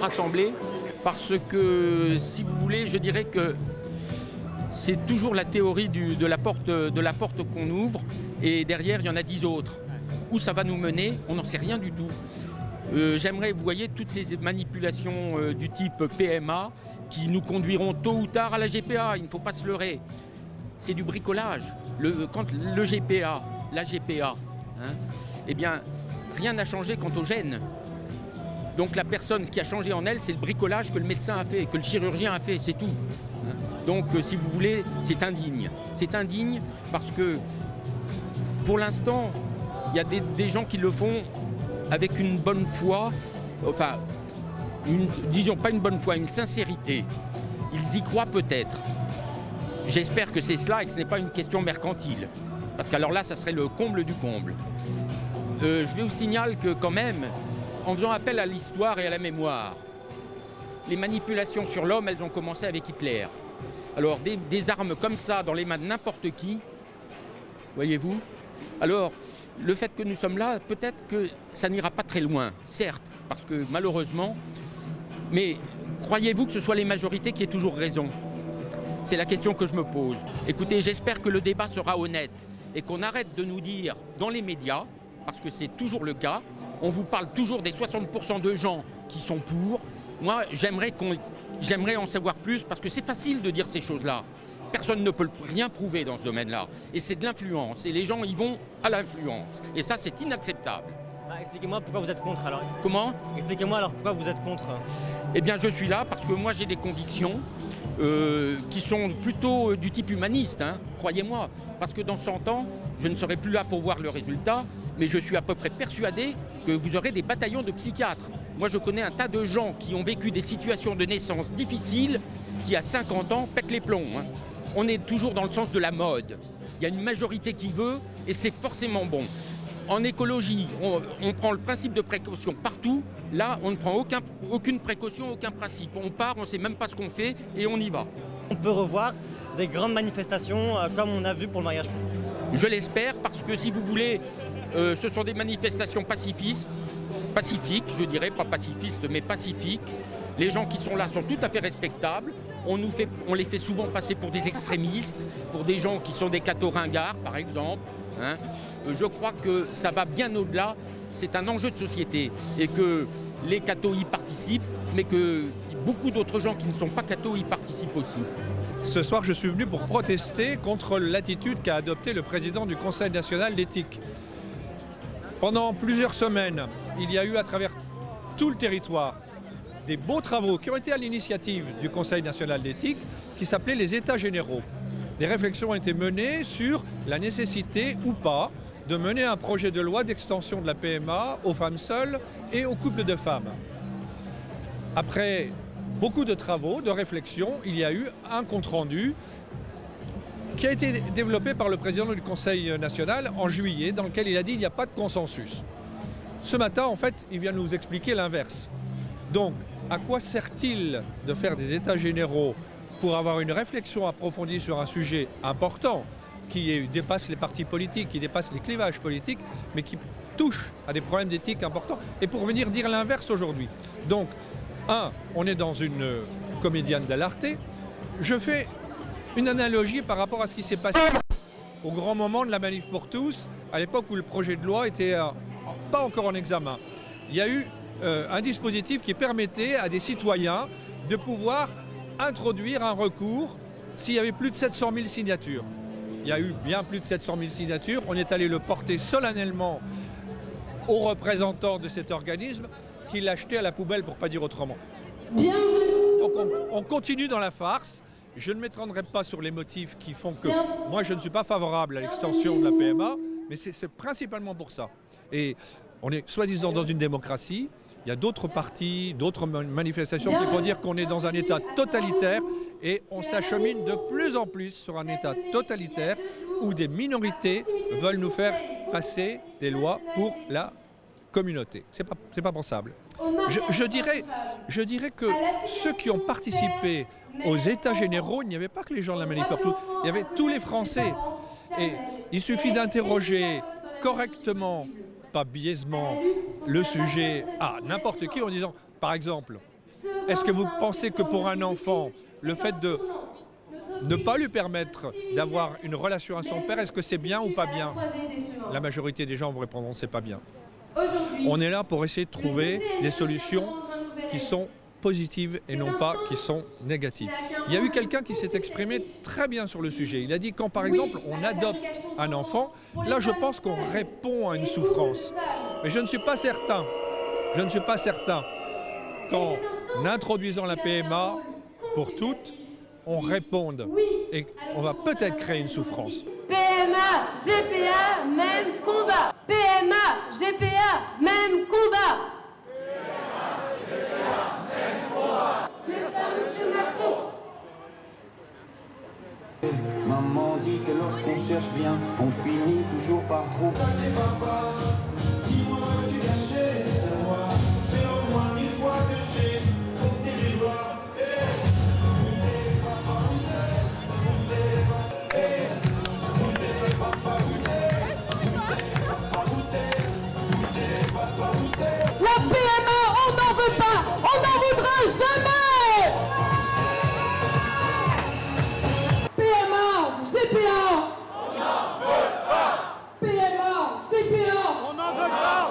rassembler parce que, si vous voulez, je dirais que c'est toujours la théorie de la porte qu'on ouvre et derrière, il y en a 10 autres. Où ça va nous mener, on n'en sait rien du tout. J'aimerais, vous voyez, toutes ces manipulations du type PMA qui nous conduiront tôt ou tard à la GPA, il ne faut pas se leurrer. C'est du bricolage. Quand le GPA, la GPA, hein, eh bien, rien n'a changé quant aux gènes. Donc la personne, ce qui a changé en elle, c'est le bricolage que le médecin a fait, que le chirurgien a fait, c'est tout. Donc, si vous voulez, c'est indigne. C'est indigne parce que, pour l'instant, il y a des gens qui le font avec une bonne foi, enfin, disons pas une bonne foi, une sincérité. Ils y croient peut-être. J'espère que c'est cela et que ce n'est pas une question mercantile. Parce qu'alors là, ça serait le comble du comble. Je vous signale que quand même, en faisant appel à l'histoire et à la mémoire, les manipulations sur l'homme, elles ont commencé avec Hitler. Alors, des armes comme ça dans les mains de n'importe qui, voyez-vous, alors, le fait que nous sommes là, peut-être que ça n'ira pas très loin, certes, parce que malheureusement, mais croyez-vous que ce soit les majorités qui aient toujours raison? C'est la question que je me pose. Écoutez, j'espère que le débat sera honnête et qu'on arrête de nous dire dans les médias, parce que c'est toujours le cas, on vous parle toujours des 60% de gens qui sont pour. Moi, j'aimerais en savoir plus parce que c'est facile de dire ces choses-là. Personne ne peut rien prouver dans ce domaine-là. Et c'est de l'influence. Et les gens y vont à l'influence. Et ça, c'est inacceptable. Expliquez-moi pourquoi vous êtes contre alors. Comment? Expliquez-moi alors pourquoi vous êtes contre. Eh bien, je suis là parce que moi, j'ai des convictions qui sont plutôt du type humaniste, hein, croyez-moi. Parce que dans 100 ans, je ne serai plus là pour voir le résultat, mais je suis à peu près persuadé que vous aurez des bataillons de psychiatres. Moi, je connais un tas de gens qui ont vécu des situations de naissance difficiles, qui à 50 ans pètent les plombs. Hein. On est toujours dans le sens de la mode. Il y a une majorité qui veut et c'est forcément bon. En écologie, on prend le principe de précaution partout. Là, on ne prend aucune précaution, aucun principe. On part, on ne sait même pas ce qu'on fait et on y va. On peut revoir des grandes manifestations comme on a vu pour le mariage. Je l'espère parce que si vous voulez, ce sont des manifestations pacifiques, je dirais, pas pacifistes, mais pacifiques. Les gens qui sont là sont tout à fait respectables. On les fait souvent passer pour des extrémistes, pour des gens qui sont des cathos ringards, par exemple. Hein. Je crois que ça va bien au-delà. C'est un enjeu de société et que les cathos y participent, mais que beaucoup d'autres gens qui ne sont pas cathos y participent aussi. Ce soir, je suis venu pour protester contre l'attitude qu'a adoptée le président du Conseil national d'éthique. Pendant plusieurs semaines, il y a eu à travers tout le territoire des beaux travaux qui ont été à l'initiative du Conseil national d'éthique qui s'appelaient les États généraux. Des réflexions ont été menées sur la nécessité ou pas de mener un projet de loi d'extension de la PMA aux femmes seules et aux couples de femmes. Après beaucoup de travaux, de réflexions, il y a eu un compte-rendu qui a été développé par le président du Conseil national en juillet, dans lequel il a dit qu'il n'y a pas de consensus. Ce matin, en fait, il vient nous expliquer l'inverse. Donc, à quoi sert-il de faire des états généraux pour avoir une réflexion approfondie sur un sujet important qui dépasse les partis politiques, qui dépasse les clivages politiques, mais qui touche à des problèmes d'éthique importants, et pour venir dire l'inverse aujourd'hui. Donc, on est dans une comédienne dell'arte. Je fais une analogie par rapport à ce qui s'est passé au grand moment de la Manif pour tous, à l'époque où le projet de loi était pas encore en examen. Il y a eu un dispositif qui permettait à des citoyens de pouvoir introduire un recours s'il y avait plus de 700 000 signatures. Il y a eu bien plus de 700 000 signatures. On est allé le porter solennellement aux représentants de cet organisme qui l'a jeté à la poubelle, pour ne pas dire autrement. Donc on continue dans la farce. Je ne m'étendrai pas sur les motifs qui font que moi je ne suis pas favorable à l'extension de la PMA, mais c'est principalement pour ça. Et on est soi-disant dans une démocratie. Il y a d'autres partis, d'autres manifestations qui font dire qu'on est dans un État totalitaire et on s'achemine de plus en plus sur un État totalitaire où des minorités veulent nous faire passer des lois pour la communauté. C'est pas pensable. Je dirais que ceux qui ont participé aux États généraux, il n'y avait pas que les gens de la Manif pour tous, il y avait tous les Français. Et il suffit d'interroger correctement, pas biaisement, le sujet à n'importe qui en disant, par exemple, Est-ce que vous pensez que pour un enfant, le fait de ne pas lui permettre d'avoir une relation à son père, est-ce que c'est bien ou pas bien? La majorité des gens vous répondront c'est pas bien. On est là pour essayer de trouver des solutions qui sont positives et non pas qui sont négatives. Il y a eu quelqu'un qui s'est exprimé très bien sur le sujet. Il a dit quand par exemple on adopte un enfant, là je pense qu'on répond à une souffrance. Mais je ne suis pas certain qu'en introduisant la PMA pour toutes, on réponde et on va peut-être créer une souffrance. PMA, GPA, même combat. PMA, GPA, même combat. N'est-ce pas, monsieur Macron? Maman dit que lorsqu'on cherche bien, on finit toujours par trouver. Dis-moi, tu cachais, savoir, fais au moins 1000 fois que j'ai compté les doigts. La PMA, on n'en veut pas, on n'en voudra jamais. PMA, GPA, on n'en veut pas. PMA, GPA, on n'en veut pas.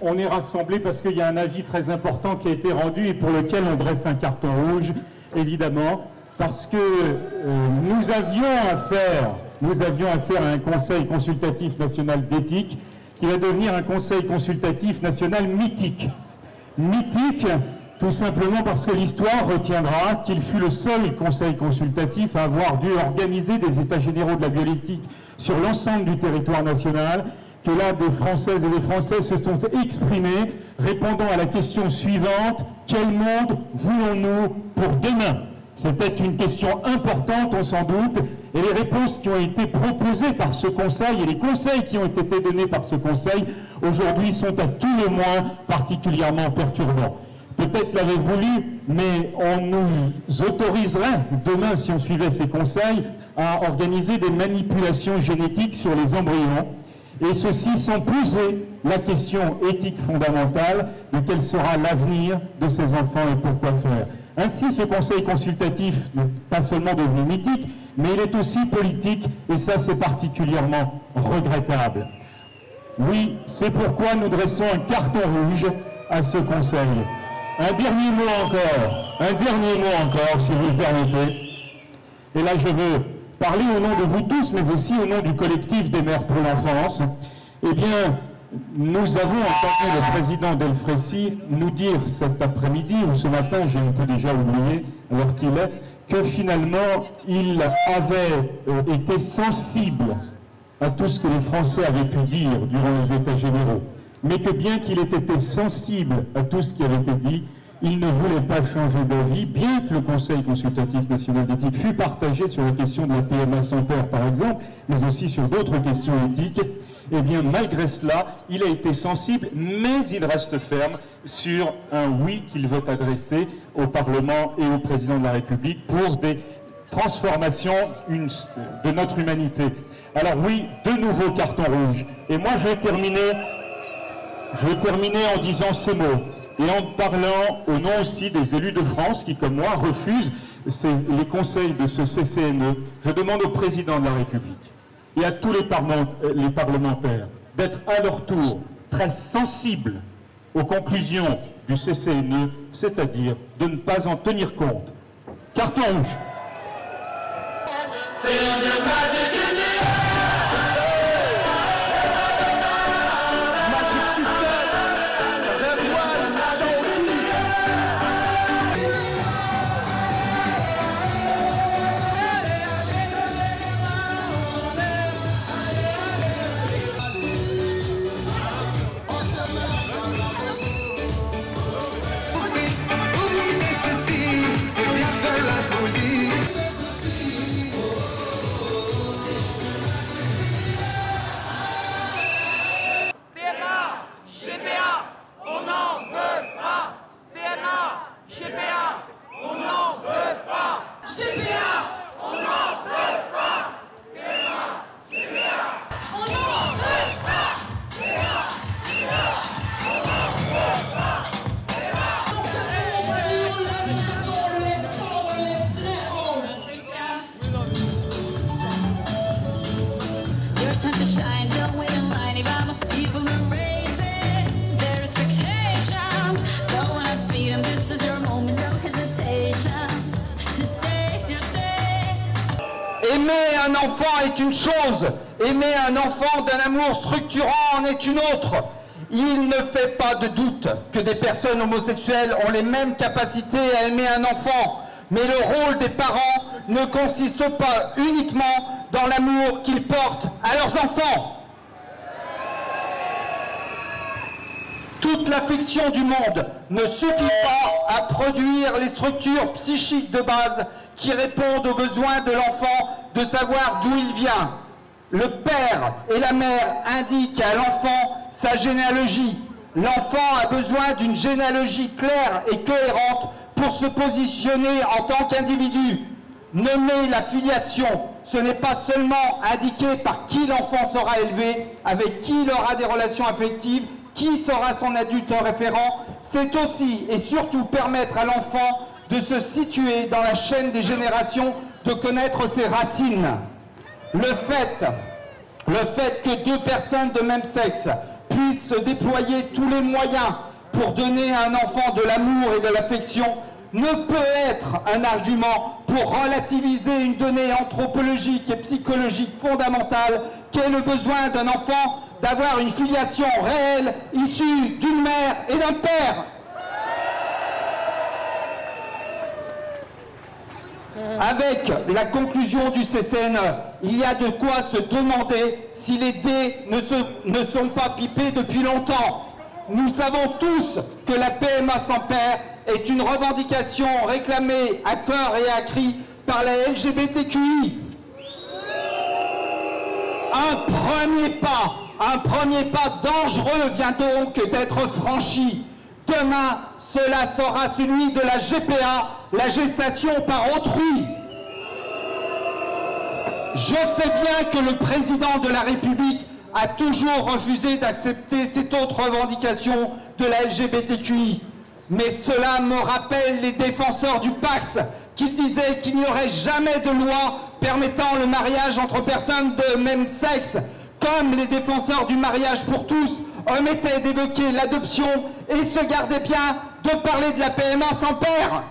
On est rassemblés parce qu'il y a un avis très important qui a été rendu et pour lequel on dresse un carton rouge, évidemment, parce que nous avions affaire à un Conseil consultatif national d'éthique qui va devenir un Conseil consultatif national mythique. Mythique, tout simplement parce que l'histoire retiendra qu'il fut le seul Conseil consultatif à avoir dû organiser des états généraux de la bioéthique sur l'ensemble du territoire national, que là, des Françaises et des Français se sont exprimés, répondant à la question suivante: quel monde voulons-nous pour demain? C'était une question importante, on s'en doute, et les réponses qui ont été proposées par ce Conseil et les conseils qui ont été donnés par ce Conseil aujourd'hui sont à tout le moins particulièrement perturbants. Peut-être l'avez-vous voulu, mais on nous autoriserait demain, si on suivait ces conseils, à organiser des manipulations génétiques sur les embryons, et ceci sans poser la question éthique fondamentale de quel sera l'avenir de ces enfants et pourquoi faire. Ainsi, ce Conseil consultatif n'est pas seulement devenu mythique, mais il est aussi politique, et ça c'est particulièrement regrettable. Oui, c'est pourquoi nous dressons un carton rouge à ce Conseil. Un dernier mot encore, si vous le permettez. Et là, je veux parler au nom de vous tous, mais aussi au nom du collectif des mères pour l'enfance. Eh bien, nous avons entendu le président Delfraissy nous dire cet après-midi, ou ce matin, j'ai un peu déjà oublié, alors qu'il est, que finalement, il avait été sensible à tout ce que les Français avaient pu dire durant les États généraux, mais que bien qu'il ait été sensible à tout ce qui avait été dit, il ne voulait pas changer d'avis, bien que le Conseil consultatif national d'éthique fût partagé sur la question de la PMA sans père, par exemple, mais aussi sur d'autres questions éthiques. Eh bien, malgré cela, il a été sensible, mais il reste ferme sur un oui qu'il veut adresser au Parlement et au Président de la République pour des transformations de notre humanité. Alors oui, de nouveaux cartons rouges. Et moi, je vais terminer en disant ces mots et en parlant au nom aussi des élus de France qui, comme moi, refusent les conseils de ce CCNE. Je demande au Président de la République et à tous les parlementaires d'être à leur tour très sensibles aux conclusions du CCNE, c'est-à-dire de ne pas en tenir compte. Carton rouge. Aimer un enfant est une chose, aimer un enfant d'un amour structurant en est une autre. Il ne fait pas de doute que des personnes homosexuelles ont les mêmes capacités à aimer un enfant, mais le rôle des parents ne consiste pas uniquement dans l'amour qu'ils portent à leurs enfants. Toute l'affection du monde ne suffit pas à produire les structures psychiques de base qui répondent aux besoins de l'enfant de savoir d'où il vient. Le père et la mère indiquent à l'enfant sa généalogie. L'enfant a besoin d'une généalogie claire et cohérente pour se positionner en tant qu'individu. Nommer la filiation, ce n'est pas seulement indiquer par qui l'enfant sera élevé, avec qui il aura des relations affectives, qui sera son adulte référent, c'est aussi et surtout permettre à l'enfant de se situer dans la chaîne des générations, de connaître ses racines. Le fait que deux personnes de même sexe puissent se déployer tous les moyens pour donner à un enfant de l'amour et de l'affection ne peut être un argument pour relativiser une donnée anthropologique et psychologique fondamentale qu'est le besoin d'un enfant d'avoir une filiation réelle issue d'une mère et d'un père. Avec la conclusion du CCNE, il y a de quoi se demander si les dés ne sont pas pipés depuis longtemps. Nous savons tous que la PMA sans père est une revendication réclamée à cœur et à cri par la LGBTQI. Un premier pas dangereux vient donc d'être franchi. Demain, cela sera celui de la GPA, la gestation par autrui. Je sais bien que le président de la République a toujours refusé d'accepter cette autre revendication de la LGBTQI. Mais cela me rappelle les défenseurs du Pax qui disaient qu'il n'y aurait jamais de loi permettant le mariage entre personnes de même sexe, comme les défenseurs du mariage pour tous omettaient d'évoquer l'adoption et se gardaient bien de parler de la PMA sans père.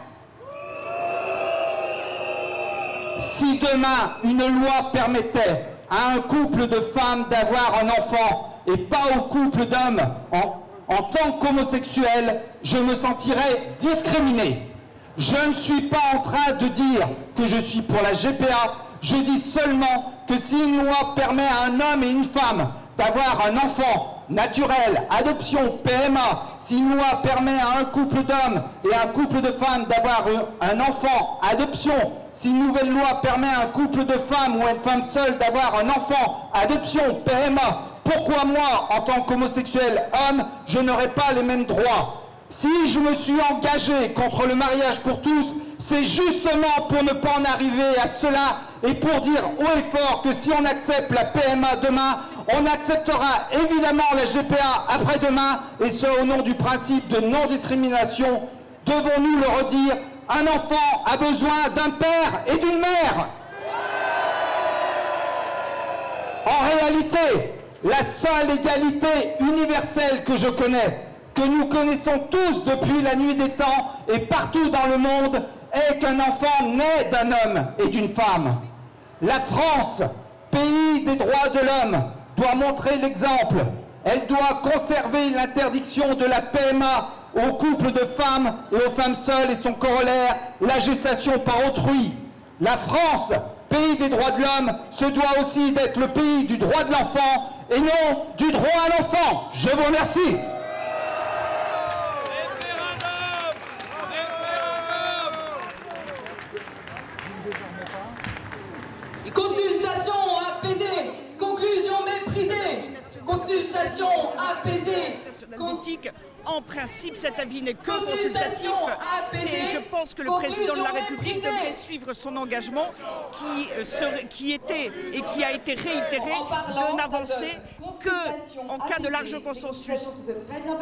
Si demain une loi permettait à un couple de femmes d'avoir un enfant et pas au couple d'hommes en tant qu'homosexuel, je me sentirais discriminé. Je ne suis pas en train de dire que je suis pour la GPA, je dis seulement que si une loi permet à un homme et une femme d'avoir un enfant naturel, adoption, PMA, si une loi permet à un couple d'hommes et à un couple de femmes d'avoir un enfant, adoption, si une nouvelle loi permet à un couple de femmes ou à une femme seule d'avoir un enfant, adoption, PMA, pourquoi moi, en tant qu'homosexuel homme, je n'aurai pas les mêmes droits? Si je me suis engagé contre le mariage pour tous, c'est justement pour ne pas en arriver à cela et pour dire haut et fort que si on accepte la PMA demain, on acceptera évidemment la GPA après-demain, et ce au nom du principe de non-discrimination. Devons-nous le redire, un enfant a besoin d'un père et d'une mère. En réalité, la seule égalité universelle que je connais, que nous connaissons tous depuis la nuit des temps et partout dans le monde, est qu'un enfant naît d'un homme et d'une femme. La France, pays des droits de l'homme, doit montrer l'exemple. Elle doit conserver l'interdiction de la PMA aux couples de femmes et aux femmes seules et son corollaire, la gestation par autrui. La France, pays des droits de l'homme, se doit aussi d'être le pays du droit de l'enfant et non du droit à l'enfant. Je vous remercie. Consultation apaisée, conclusion méprisée, consultation apaisée. En principe, cet avis n'est que consultatif et je pense que le président de la République devrait suivre son engagement qui était et qui a été réitéré de n'avancer qu'en cas de large consensus.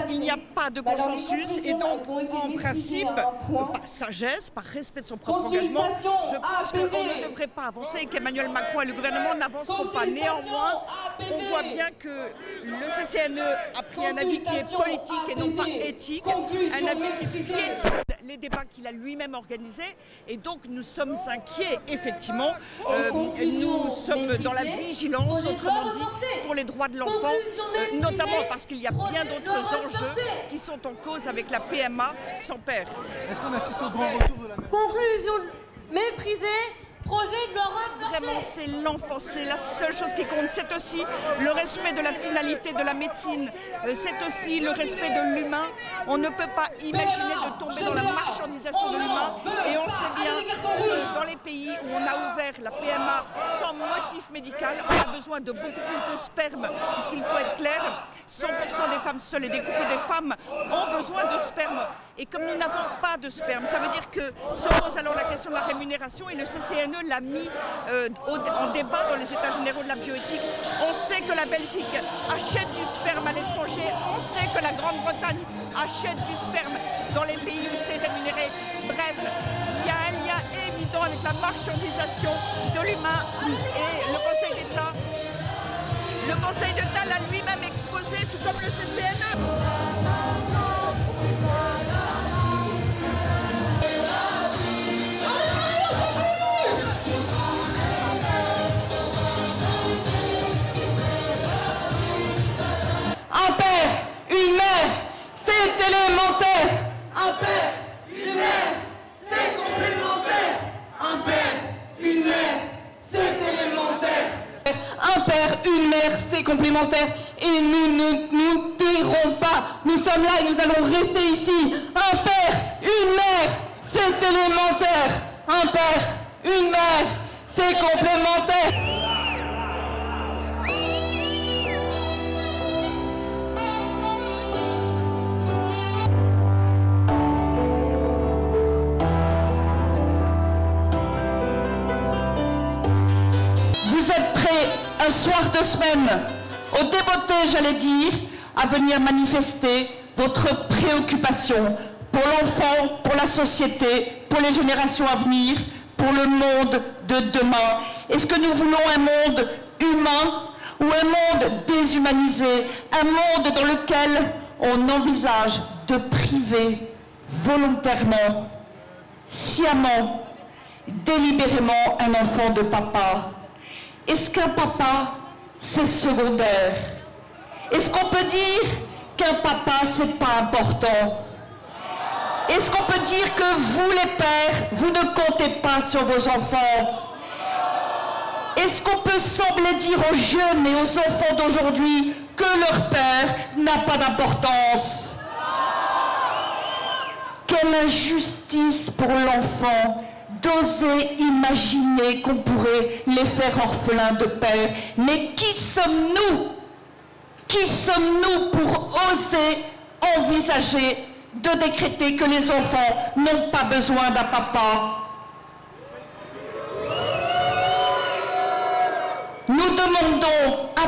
Il n'y a pas de consensus et donc, en principe, par sagesse, par respect de son propre engagement, je pense qu'on ne devrait pas avancer et qu'Emmanuel Macron et le gouvernement n'avanceront pas. Néanmoins, on voit bien que le CCNE a pris un avis qui est politique et non pas éthique, un avis qui piétine les des débats qu'il a lui-même organisés. Et donc nous sommes inquiets, effectivement. Nous sommes dans la vigilance, autrement dit, pour les droits de l'enfant, notamment parce qu'il y a bien d'autres enjeux qui sont en cause avec la PMA sans père. Est-ce qu'on assiste au grand retour de la mère? Conclusion méprisée. Projet de leur Vraiment, c'est l'enfant, c'est la seule chose qui compte. C'est aussi le respect de la finalité de la médecine. C'est aussi le respect de l'humain. On ne peut pas imaginer de tomber dans la marchandisation de l'humain. Et on sait bien que dans les pays où on a ouvert la PMA sans motif médical, on a besoin de beaucoup plus de sperme. Puisqu'il faut être clair, 100% des femmes seules et des couples des femmes ont besoin de sperme. Et comme nous n'avons pas de sperme, ça veut dire que se pose alors la question de la rémunération et le CCNE l'a mis en débat dans les états généraux de la bioéthique. On sait que la Belgique achète du sperme à l'étranger, on sait que la Grande-Bretagne achète du sperme dans les pays où c'est rémunéré. Bref, il y a un lien évident avec la marchandisation de l'humain et le Conseil d'État. Le Conseil d'État l'a lui-même exposé, tout comme le CCNE. Un père, une mère, c'est élémentaire. Un père, une mère, c'est complémentaire. Un père, une mère, c'est élémentaire. Un père, une mère, c'est complémentaire. Et nous ne nous tairons pas. Nous sommes là et nous allons rester ici. Un père, une mère, c'est élémentaire. Un père, une mère, c'est complémentaire. Vous êtes prêts un soir de semaine, au débeauté, j'allais dire, à venir manifester votre préoccupation pour l'enfant, pour la société, pour les générations à venir, pour le monde de demain. Est-ce que nous voulons un monde humain ou un monde déshumanisé, un monde dans lequel on envisage de priver volontairement, sciemment, délibérément un enfant de papa? Est-ce qu'un papa, c'est secondaire? Est-ce qu'on peut dire qu'un papa, c'est pas important? Est-ce qu'on peut dire que vous, les pères, vous ne comptez pas sur vos enfants? Est-ce qu'on peut sembler dire aux jeunes et aux enfants d'aujourd'hui que leur père n'a pas d'importance? Quelle injustice pour l'enfant d'oser imaginer qu'on pourrait les faire orphelins de père. Mais qui sommes-nous? Qui sommes-nous pour oser envisager de décréter que les enfants n'ont pas besoin d'un papa? Nous demandons à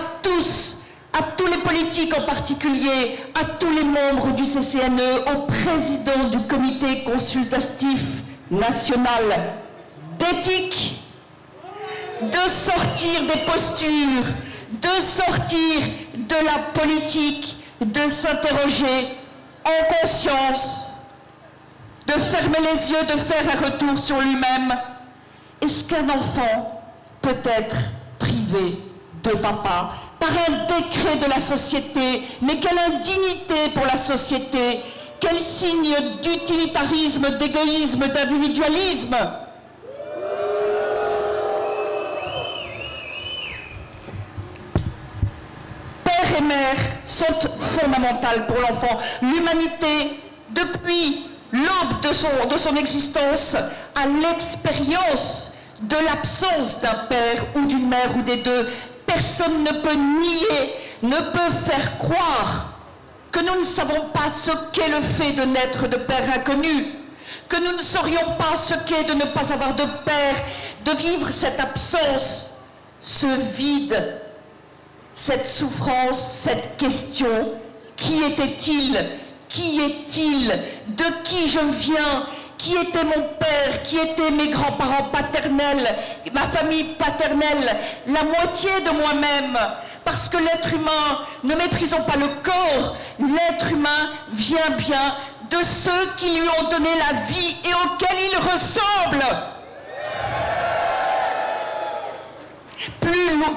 tous les politiques en particulier, à tous les membres du CCNE, au président du comité consultatif national d'éthique, de sortir des postures, de sortir de la politique, de s'interroger en conscience, de fermer les yeux, de faire un retour sur lui-même. Est-ce qu'un enfant peut être privé de papa par un décret de la société? Mais quelle indignité pour la société! Quel signe d'utilitarisme, d'égoïsme, d'individualisme! Père et mère sont fondamentales pour l'enfant. L'humanité, depuis l'aube de son existence, a l'expérience de l'absence d'un père ou d'une mère ou des deux. Personne ne peut nier, ne peut faire croire que nous ne savons pas ce qu'est le fait de naître de père inconnu, que nous ne saurions pas ce qu'est de ne pas avoir de père, de vivre cette absence, ce vide, cette souffrance, cette question. Qui était-il? Qui est-il? De qui je viens? Qui était mon père? Qui étaient mes grands-parents paternels? Ma famille paternelle? La moitié de moi-même? Parce que l'être humain, ne méprisons pas le corps, l'être humain vient bien de ceux qui lui ont donné la vie et auxquels il ressemble.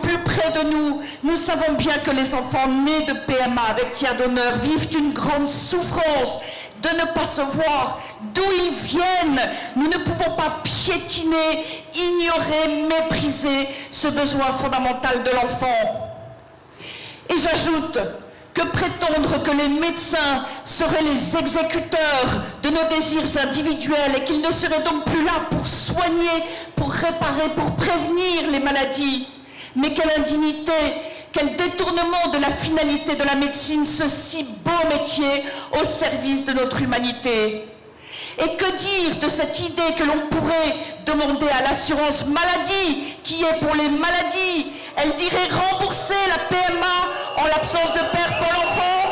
Plus près de nous, nous savons bien que les enfants nés de PMA avec tiers donneur vivent une grande souffrance de ne pas se voir d'où ils viennent. Nous ne pouvons pas piétiner, ignorer, mépriser ce besoin fondamental de l'enfant. Et j'ajoute que prétendre que les médecins seraient les exécuteurs de nos désirs individuels et qu'ils ne seraient donc plus là pour soigner, pour réparer, pour prévenir les maladies. Mais quelle indignité, quel détournement de la finalité de la médecine, ce si beau métier au service de notre humanité. Et que dire de cette idée que l'on pourrait demander à l'assurance maladie, qui est pour les maladies, elle dirait rembourser la PMA en l'absence de père pour l'enfant.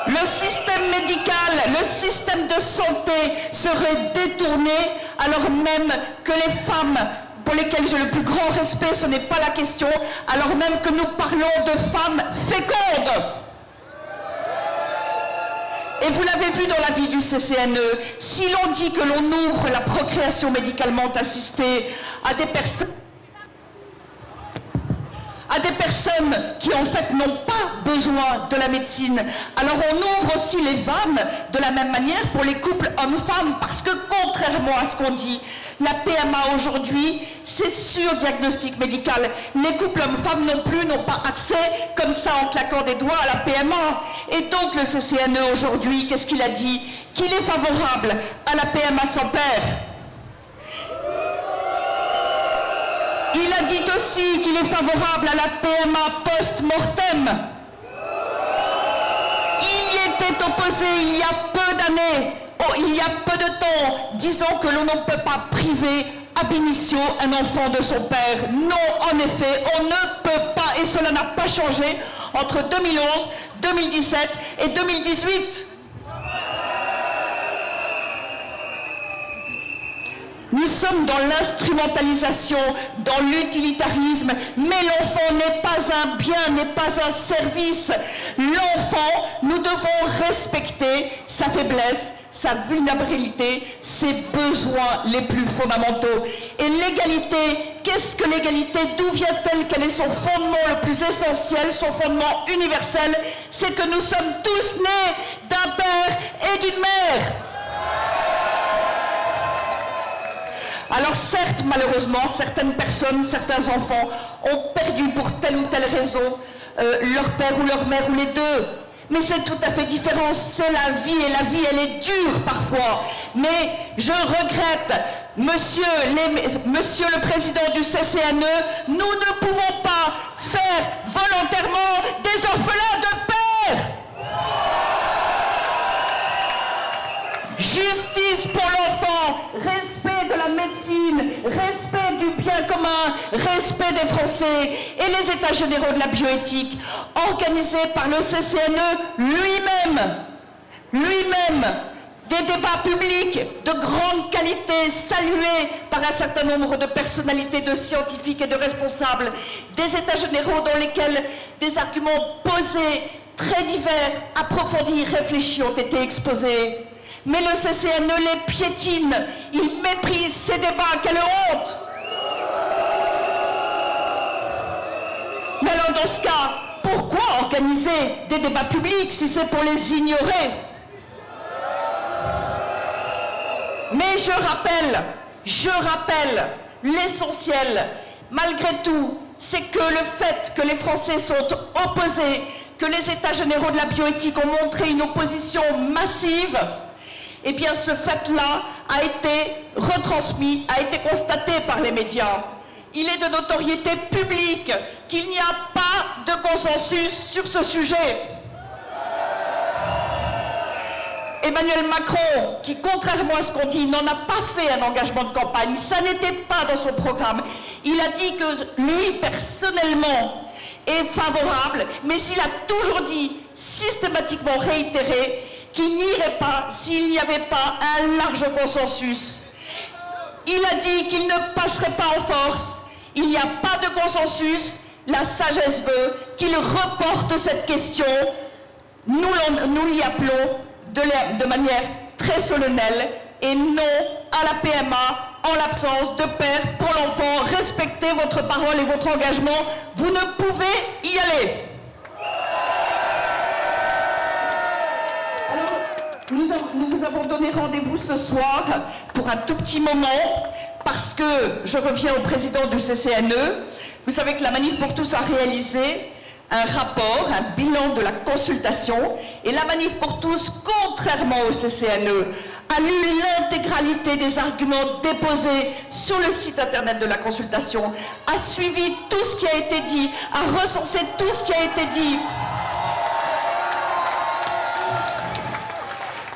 Le système médical, le système de santé serait détourné alors même que les femmes pour lesquelles j'ai le plus grand respect, ce n'est pas la question, alors même que nous parlons de femmes fécondes. Et vous l'avez vu dans l'avis du CCNE, si l'on dit que l'on ouvre la procréation médicalement assistée à des personnes qui en fait n'ont pas besoin de la médecine, alors on ouvre aussi les vannes de la même manière pour les couples hommes-femmes, parce que contrairement à ce qu'on dit, la PMA aujourd'hui, c'est sur diagnostic médical. Les couples hommes-femmes non plus n'ont pas accès, comme ça en claquant des doigts, à la PMA. Et donc le CCNE aujourd'hui, qu'est-ce qu'il a dit? Qu'il est favorable à la PMA sans père. Il a dit aussi qu'il est favorable à la PMA post-mortem. Il y était opposé il y a peu d'années. Oh, il y a peu de temps, disant que l'on ne peut pas priver ab initio un enfant de son père. Non, en effet, on ne peut pas, et cela n'a pas changé entre 2011, 2017 et 2018. Nous sommes dans l'instrumentalisation, dans l'utilitarisme, mais l'enfant n'est pas un bien, n'est pas un service. L'enfant, nous devons respecter sa faiblesse, sa vulnérabilité, ses besoins les plus fondamentaux. Et l'égalité, qu'est-ce que l'égalité? D'où vient-elle? Quel est son fondement le plus essentiel, son fondement universel? C'est que nous sommes tous nés d'un père et d'une mère. Alors certes, malheureusement, certaines personnes, certains enfants ont perdu pour telle ou telle raison leur père ou leur mère ou les deux. Mais c'est tout à fait différent, c'est la vie, et la vie, elle est dure parfois. Mais je regrette, monsieur le président du CCNE, nous ne pouvons pas faire volontairement des orphelins de père. Justice pour l'enfant, respect de la médecine, respect du bien commun, respect des Français et les états généraux de la bioéthique, organisés par le CCNE lui-même, des débats publics de grande qualité salués par un certain nombre de personnalités, de scientifiques et de responsables, des états généraux dans lesquels des arguments posés, très divers, approfondis, réfléchis ont été exposés. Mais le CCNE les piétine, il méprise ces débats, quelle honte! Mais alors dans ce cas, pourquoi organiser des débats publics si c'est pour les ignorer? Mais je rappelle l'essentiel, malgré tout, c'est que le fait que les Français sont opposés, que les états généraux de la bioéthique ont montré une opposition massive, eh bien ce fait-là a été retransmis, a été constaté par les médias. Il est de notoriété publique qu'il n'y a pas de consensus sur ce sujet. Emmanuel Macron, qui contrairement à ce qu'on dit, n'en a pas fait un engagement de campagne, ça n'était pas dans son programme. Il a dit que lui, personnellement, est favorable, mais il a toujours dit, systématiquement réitéré, qu'il n'irait pas s'il n'y avait pas un large consensus. Il a dit qu'il ne passerait pas en force. Il n'y a pas de consensus. La sagesse veut qu'il reporte cette question nous l'y appelons de manière très solennelle et non à la PMA en l'absence de père pour l'enfant. Respectez votre parole et votre engagement. Vous ne pouvez y aller. Alors, nous vous avons donné rendez-vous ce soir pour un tout petit moment parce que je reviens au président du CCNE. Vous savez que la Manif pour tous a réalisé un rapport, un bilan de la consultation, et la Manif pour tous, contrairement au CCNE, a lu l'intégralité des arguments déposés sur le site internet de la consultation, a suivi tout ce qui a été dit, a recensé tout ce qui a été dit.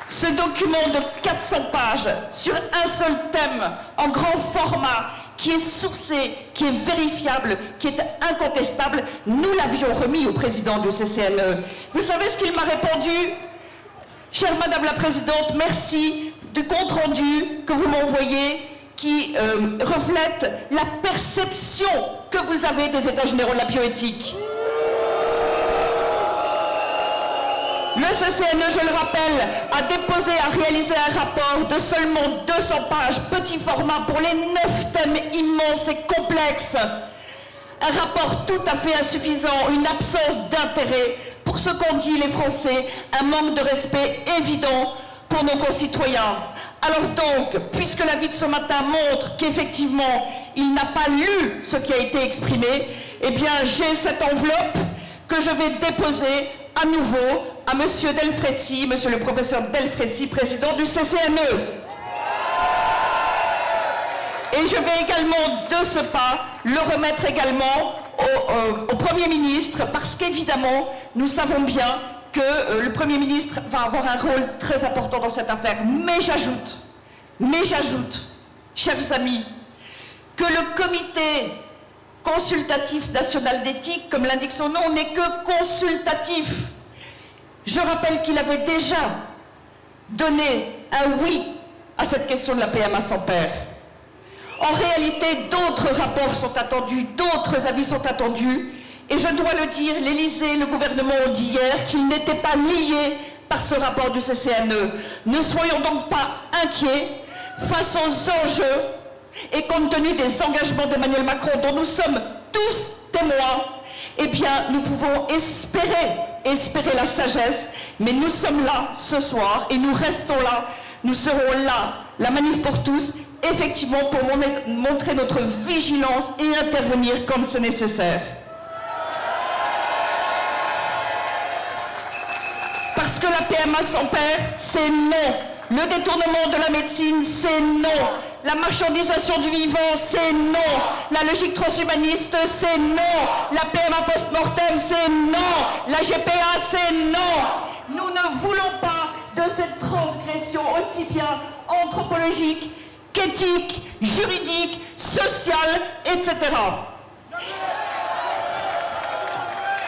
Ce document de 400 pages sur un seul thème, en grand format, qui est sourcé, qui est vérifiable, qui est incontestable, nous l'avions remis au président du CCNE. Vous savez ce qu'il m'a répondu? Chère Madame la Présidente, merci du compte-rendu que vous m'envoyez qui reflète la perception que vous avez des États généraux de la bioéthique. Le CCNE, je le rappelle, a déposé, a réalisé un rapport de seulement 200 pages, petit format pour les 9 thèmes immenses et complexes. Un rapport tout à fait insuffisant, une absence d'intérêt pour ce qu'ont dit les Français, un manque de respect évident pour nos concitoyens. Alors donc, puisque l'avis de ce matin montre qu'effectivement, il n'a pas lu ce qui a été exprimé, eh bien, j'ai cette enveloppe que je vais déposer à nouveau à Monsieur Delfraissy, Monsieur le professeur Delfraissy, président du CCNE. Et je vais également, de ce pas, le remettre également au Premier ministre, parce qu'évidemment, nous savons bien que le Premier ministre va avoir un rôle très important dans cette affaire. Mais j'ajoute, chers amis, que le comité consultatif national d'éthique, comme l'indique son nom, n'est que consultatif. Je rappelle qu'il avait déjà donné un oui à cette question de la PMA sans père. En réalité, d'autres rapports sont attendus, d'autres avis sont attendus, et je dois le dire, l'Élysée et le gouvernement ont dit hier qu'ils n'étaient pas liés par ce rapport du CCNE. Ne soyons donc pas inquiets face aux enjeux et compte tenu des engagements d'Emmanuel Macron dont nous sommes tous témoins. Eh bien, nous pouvons espérer la sagesse, mais nous sommes là ce soir et nous restons là, nous serons là, la Manif pour tous, effectivement pour montrer notre vigilance et intervenir comme c'est nécessaire. Parce que la PMA sans père, c'est non. Le détournement de la médecine, c'est non. La marchandisation du vivant, c'est non. La logique transhumaniste, c'est non. La PMA post-mortem, c'est non. La GPA, c'est non. Nous ne voulons pas de cette transgression aussi bien anthropologique qu'éthique, juridique, sociale, etc.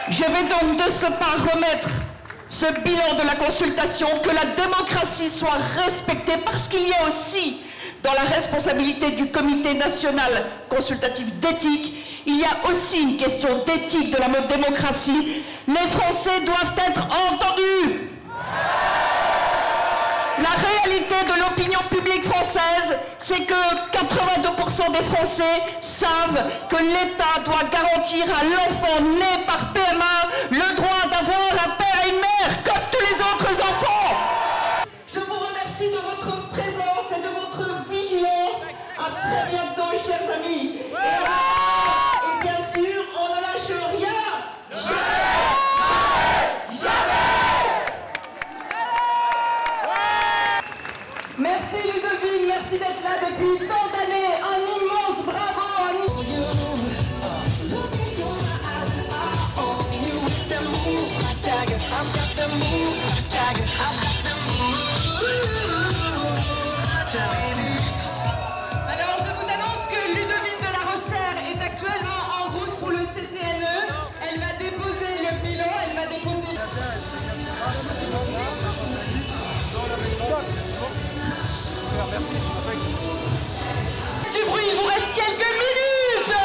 Je vais donc de ce pas remettre ce bilan de la consultation, que la démocratie soit respectée, parce qu'il y a aussi dans la responsabilité du comité national consultatif d'éthique, il y a aussi une question d'éthique de la démocratie. Les Français doivent être entendus. La réalité de l'opinion publique française, c'est que 82% des Français savent que l'État doit garantir à l'enfant né par PMA le droit d'avoir un père et une mère, comme tous les autres enfants. Je vous remercie de votre présence et de votre vigilance. À très bientôt, chers amis. Et bien sûr, on ne lâche rien. Jamais. Merci Ludovine, merci d'être là depuis tant d'années. Un immense bravo. Alors je vous annonce que Ludovine de la Rochère est actuellement en route pour le CCNE. Elle va déposer le bilan, elle va déposer... Du bruit, il vous reste quelques minutes.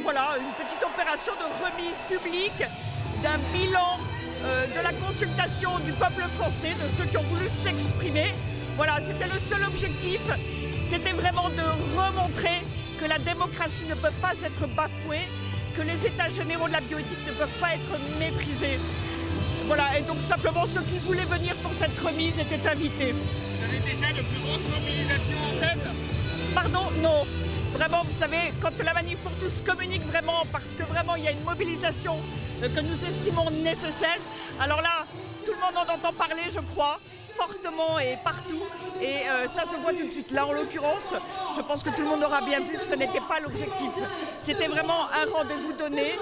voilà, une petite opération de remise publique d'un bilan de la consultation du peuple français, de ceux qui ont voulu s'exprimer. Voilà, c'était le seul objectif. C'était vraiment de remontrer que la démocratie ne peut pas être bafouée, que les états généraux de la bioéthique ne peuvent pas être méprisés. Voilà, et donc simplement ceux qui voulaient venir pour cette remise étaient invités. Vous avez déjà de plus grosses mobilisations en tête? Pardon, non. Vraiment, vous savez, quand la Manif pour tous communique vraiment, parce que vraiment il y a une mobilisation que nous estimons nécessaire, alors là, tout le monde en entend parler, je crois, fortement et partout, et ça se voit tout de suite. Là, en l'occurrence, je pense que tout le monde aura bien vu que ce n'était pas l'objectif. C'était vraiment un rendez-vous donné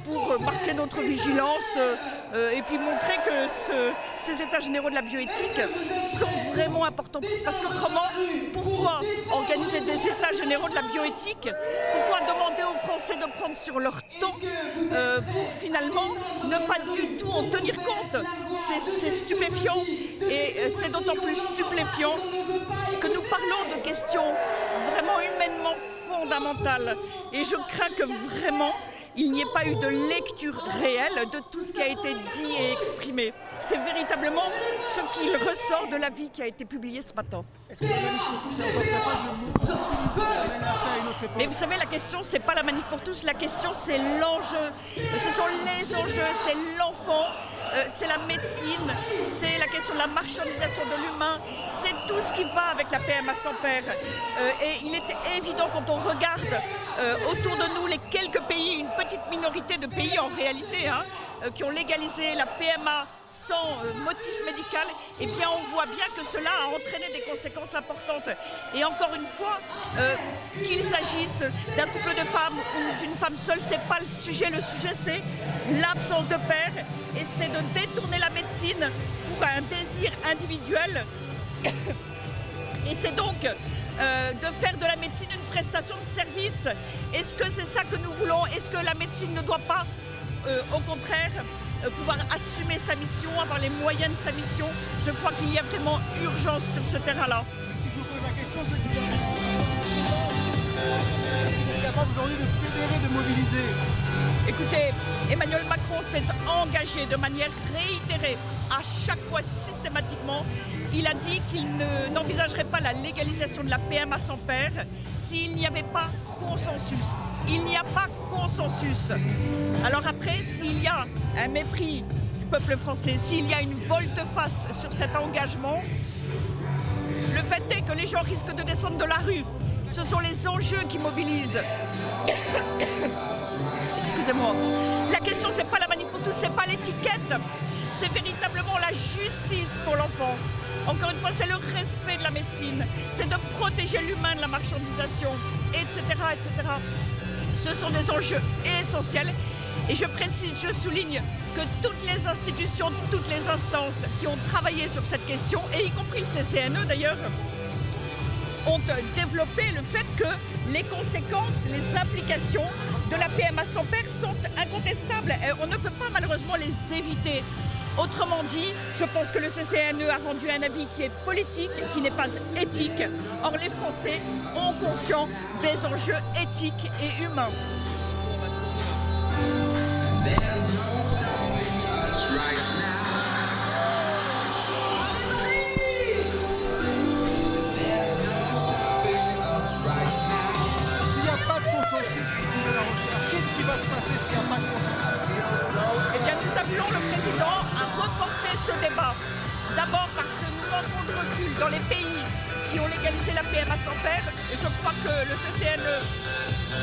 pour marquer notre vigilance et puis montrer que ces états généraux de la bioéthique sont vraiment importants. Parce qu'autrement, pourquoi organiser des états généraux de la bioéthique? Pourquoi demander aux Français de prendre sur leur temps pour finalement ne pas du tout en tenir compte? C'est stupéfiant, et c'est d'autant plus stupéfiant que nous parlons de questions vraiment humainement fondamentales. Et je crains que vraiment il n'y ait pas eu de lecture réelle de tout ce qui a été dit et exprimé. C'est véritablement ce qu'il ressort de l'avis qui a été publié ce matin. Est-ce que la Manif pour tous est encore capable de une autre époque? Mais vous savez, la question, c'est pas la Manif pour tous, la question, c'est l'enjeu. Ce sont les enjeux, c'est l'enfant, c'est la médecine, c'est la question de la marchandisation de l'humain, c'est tout ce qui va avec la PMA sans père. Et il est évident quand on regarde autour de nous les quelques pays, une petite minorité de pays en réalité, qui ont légalisé la PMA sans motif médical, eh bien on voit bien que cela a entraîné des conséquences importantes. Et encore une fois, qu'il s'agisse d'un couple de femmes ou d'une femme seule, c'est pas le sujet c'est l'absence de père, et c'est de détourner la médecine pour un désir individuel. Et c'est donc de faire de la médecine une prestation de service. Est-ce que c'est ça que nous voulons? Est-ce que la médecine ne doit pas, au contraire, pouvoir assumer sa mission, avoir les moyens de sa mission? Je crois qu'il y a vraiment urgence sur ce terrain-là. Si je vous pose la question, c'est que vous êtes capable aujourd'hui de fédérer, de mobiliser? Écoutez, Emmanuel Macron s'est engagé de manière réitérée, à chaque fois systématiquement. Il a dit qu'il n'envisagerait pas la légalisation de la PMA sans père s'il n'y avait pas consensus. Il n'y a pas consensus. Alors après, s'il y a un mépris du peuple français, s'il y a une volte-face sur cet engagement, le fait est que les gens risquent de descendre de la rue. Ce sont les enjeux qui mobilisent. Excusez-moi. La question, c'est pas la Manif pour tous, c'est pas l'étiquette. C'est véritablement la justice pour l'enfant. Encore une fois, c'est le respect de la médecine. C'est de protéger l'humain de la marchandisation, etc., etc. Ce sont des enjeux essentiels. Et je précise, je souligne que toutes les institutions, toutes les instances qui ont travaillé sur cette question, et y compris le CCNE d'ailleurs, ont développé le fait que les conséquences, les implications de la PMA sans père sont incontestables. Et on ne peut pas malheureusement les éviter. Autrement dit, je pense que le CCNE a rendu un avis qui est politique, qui n'est pas éthique. Or, les Français ont conscience des enjeux éthiques et humains. S'il n'y a pas de consensus de la recherche, qu'est-ce qui va se passer s'il n'y a pas de consensus? Eh bien, nous appelons le président à reporter ce débat. D'abord parce que nous manquons de recul dans les pays qui ont légalisé la PMA sans père. Et je crois que le CCNE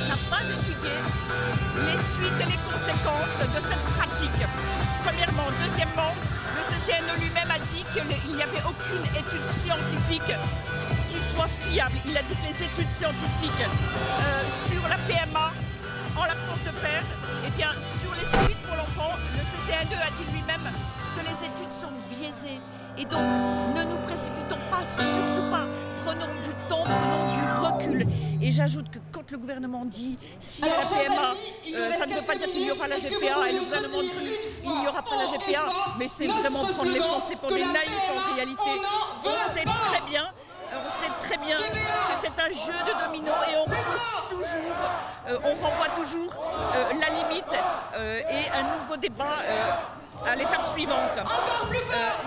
n'a pas étudié les suites et les conséquences de cette pratique. Premièrement. Deuxièmement, le CCNE lui-même a dit qu'il n'y avait aucune étude scientifique qui soit fiable. Il a dit que les études scientifiques sur la PMA en l'absence de père, eh bien, sur les suites pour l'enfant, le CCNE a dit lui-même que les études sont biaisées. Et donc, ne nous précipitons pas, surtout pas. Prenons du temps, prenons du recul. Et j'ajoute que quand le gouvernement dit si la PMA, ça ne veut pas dire qu'il y aura la GPA, et le gouvernement dit il n'y aura pas la GPA, mais c'est vraiment prendre les Français pour des naïfs en réalité. On sait très bien on sait très bien que c'est un jeu de domino et on repousse toujours, on renvoie toujours la limite et un nouveau débat à l'étape suivante.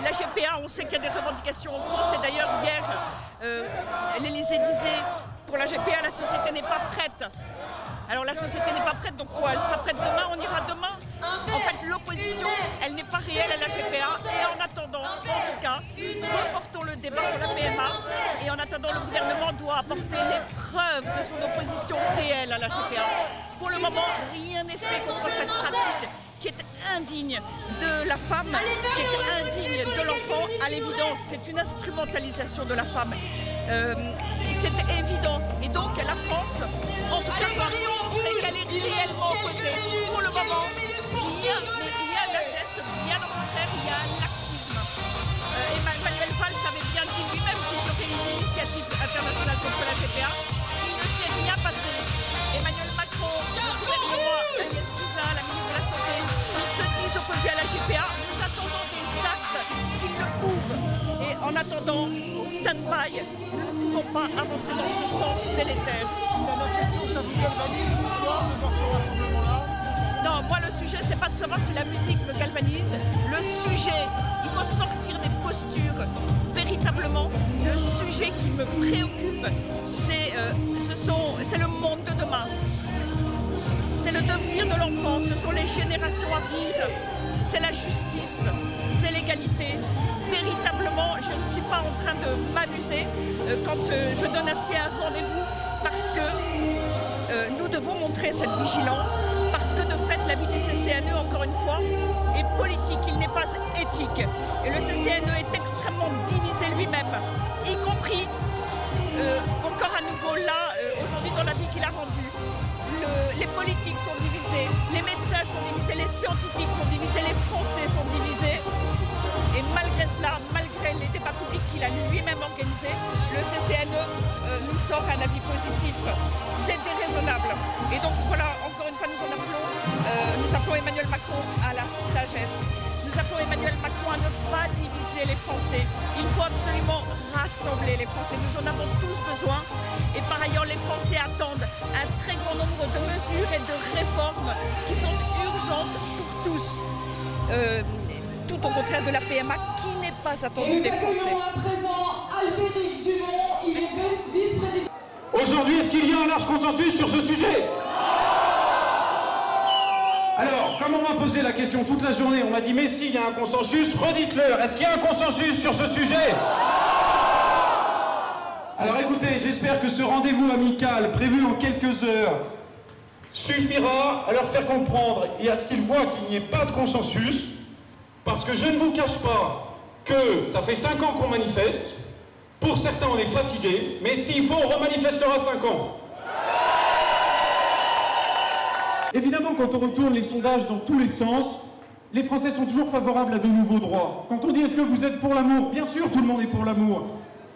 La GPA, on sait qu'il y a des revendications en France et d'ailleurs hier, l'Élysée disait pour la GPA, la société n'est pas prête. Alors la société n'est pas prête, donc quoi? Elle sera prête demain, on ira demain. En fait, l'opposition, elle n'est pas réelle à la GPA. Et en attendant, en tout cas, reportons le débat sur la PMA. Et en attendant, le gouvernement doit apporter les preuves de son opposition réelle à la GPA. Pour le moment, rien n'est fait contre cette pratique qui est indigne de la femme, qui est indigne de l'enfant. À l'évidence, c'est une instrumentalisation de la femme. C'est évident. Et donc la France, en tout cas, doit montrer qu'elle est réellement opposée. Pour le moment, rien n'atteste, bien au contraire, il y a un laxisme. Emmanuel Valls avait bien dit lui-même qu'il y aurait une initiative internationale contre la GPA. Il ne s'est rien passé. Emmanuel Macron, le gouvernement, Agnès Buzyn, la ministre de la Santé, ils se disent opposés à la GPA. Nous attendons des actes qui le prouvent. Et en attendant, stand-by, nous ne pouvons pas avancer dans ce sens délétère. La question, ça vous galvanise ce soir de voir ce rassemblement-là? Non, moi le sujet, c'est pas de savoir si la musique me galvanise. Le sujet, il faut sortir des postures. Véritablement, le sujet qui me préoccupe, c'est le monde de demain. C'est le devenir de l'enfant, ce sont les générations à venir. C'est la justice, c'est l'égalité. Véritablement, je ne suis pas en train de m'amuser quand je donne ainsi un rendez-vous parce que nous devons montrer cette vigilance parce que de fait la vie du CCNE, encore une fois, est politique, il n'est pas éthique. Et le CCNE est extrêmement divisé lui-même, y compris encore à nouveau là, aujourd'hui dans la vie qu'il a rendue. Les politiques sont divisés, les médecins sont divisés, les scientifiques sont divisés, les Français sont divisés. Et malgré cela, malgré les débats publics qu'il a lui-même organisés, le CCNE nous sort un avis positif. C'est déraisonnable. Et donc voilà, encore une fois, nous appelons Emmanuel Macron à la sagesse. Nous appelons Emmanuel Macron à ne pas diviser les Français. Il faut absolument rassembler les Français. Nous en avons tous besoin. Et par ailleurs, les Français attendent un très grand nombre de mesures et de réformes qui sont urgentes pour tous. Tout au contraire de la PMA qui n'est pas attendue des Français. À présent Albéric Dumont, il est vice-président. Aujourd'hui, est-ce qu'il y a un large consensus sur ce sujet? Alors, comme on m'a posé la question toute la journée, on m'a dit mais si, il y a un consensus, redites-le. Est-ce qu'il y a un consensus sur ce sujet? Alors écoutez, j'espère que ce rendez-vous amical prévu en quelques heures suffira à leur faire comprendre et à ce qu'ils voient qu'il n'y ait pas de consensus. Parce que je ne vous cache pas que ça fait 5 ans qu'on manifeste. Pour certains, on est fatigués. Mais s'il faut, on remanifestera 5 ans. Évidemment, quand on retourne les sondages dans tous les sens, les Français sont toujours favorables à de nouveaux droits. Quand on dit est-ce que vous êtes pour l'amour? Bien sûr, tout le monde est pour l'amour.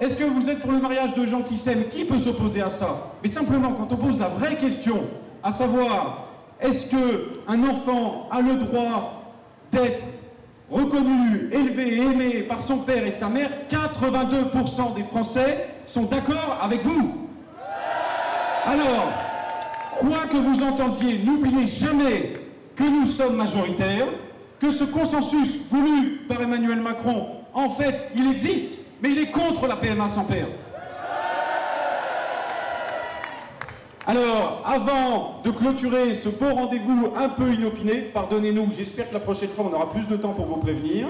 Est-ce que vous êtes pour le mariage de gens qui s'aiment? Qui peut s'opposer à ça? Mais simplement, quand on pose la vraie question, à savoir, est-ce qu'un enfant a le droit d'être reconnu, élevé et aimé par son père et sa mère, 82% des Français sont d'accord avec vous. Alors, quoi que vous entendiez, n'oubliez jamais que nous sommes majoritaires, que ce consensus voulu par Emmanuel Macron, en fait, il existe, mais il est contre la PMA sans père. Alors, avant de clôturer ce beau rendez-vous un peu inopiné, pardonnez-nous, j'espère que la prochaine fois on aura plus de temps pour vous prévenir,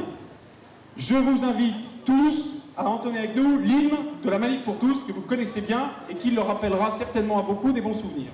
je vous invite tous à entonner avec nous l'hymne de la Manif pour tous, que vous connaissez bien et qui leur rappellera certainement à beaucoup des bons souvenirs.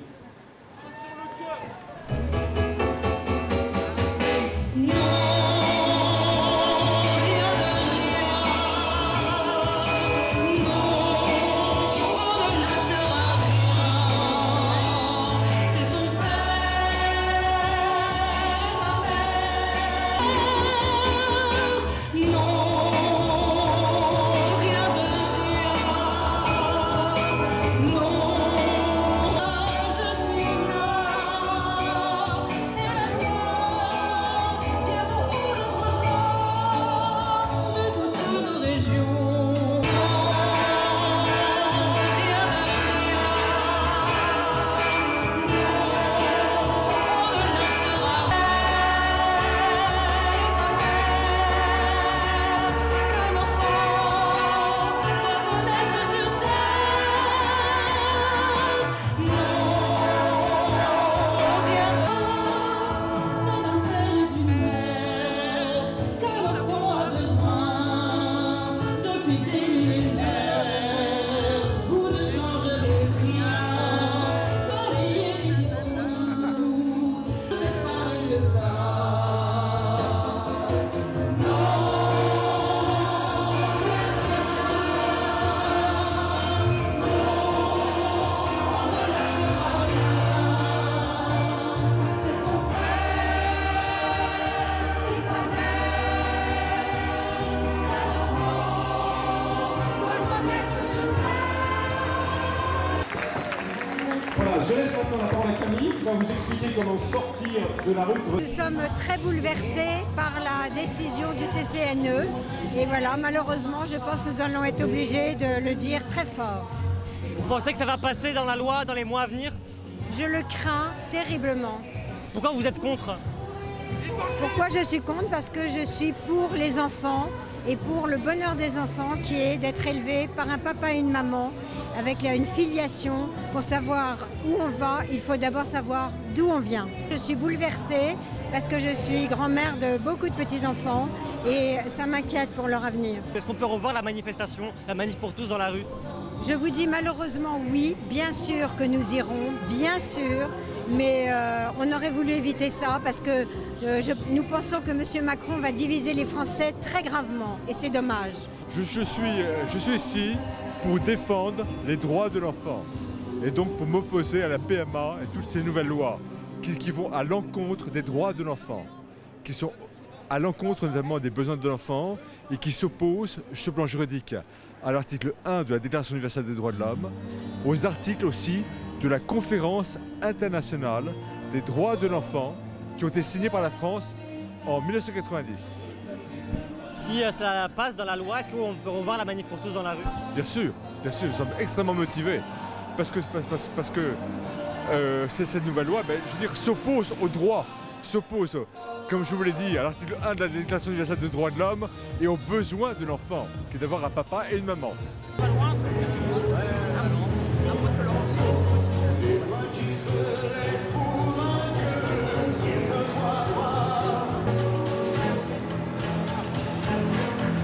laisse maintenant la parole à Camille qui va vous expliquer comment sortir de la rue. Nous sommes très bouleversés par la décision du CCNE et voilà, malheureusement, je pense que nous allons être obligés de le dire très fort. Vous pensez que ça va passer dans la loi dans les mois à venir? Je le crains terriblement. Pourquoi vous êtes contre? Pourquoi je suis contre? Parce que je suis pour les enfants et pour le bonheur des enfants qui est d'être élevés par un papa et une maman avec une filiation. Pour savoir où on va, il faut d'abord savoir d'où on vient. Je suis bouleversée parce que je suis grand-mère de beaucoup de petits-enfants et ça m'inquiète pour leur avenir. Est-ce qu'on peut revoir la manifestation, la manif pour tous dans la rue? Je vous dis malheureusement oui, bien sûr que nous irons, bien sûr, mais on aurait voulu éviter ça parce que nous pensons que M. Macron va diviser les Français très gravement et c'est dommage. Je suis ici pour défendre les droits de l'enfant et donc pour m'opposer à la PMA et toutes ces nouvelles lois qui vont à l'encontre des droits de l'enfant, qui sont à l'encontre notamment des besoins de l'enfant et qui s'opposent sur le plan juridique à l'article 1 de la Déclaration universelle des droits de l'homme, aux articles aussi de la Conférence internationale des droits de l'enfant qui ont été signés par la France en 1990. Si ça passe dans la loi, est-ce qu'on peut revoir la manif pour tous dans la rue? Bien sûr, nous sommes extrêmement motivés parce que cette nouvelle loi, je veux dire, s'oppose aux droits, s'oppose, comme je vous l'ai dit, à l'article 1 de la Déclaration universelle des droits de l'homme et aux besoins de l'enfant, qui est d'avoir un papa et une maman.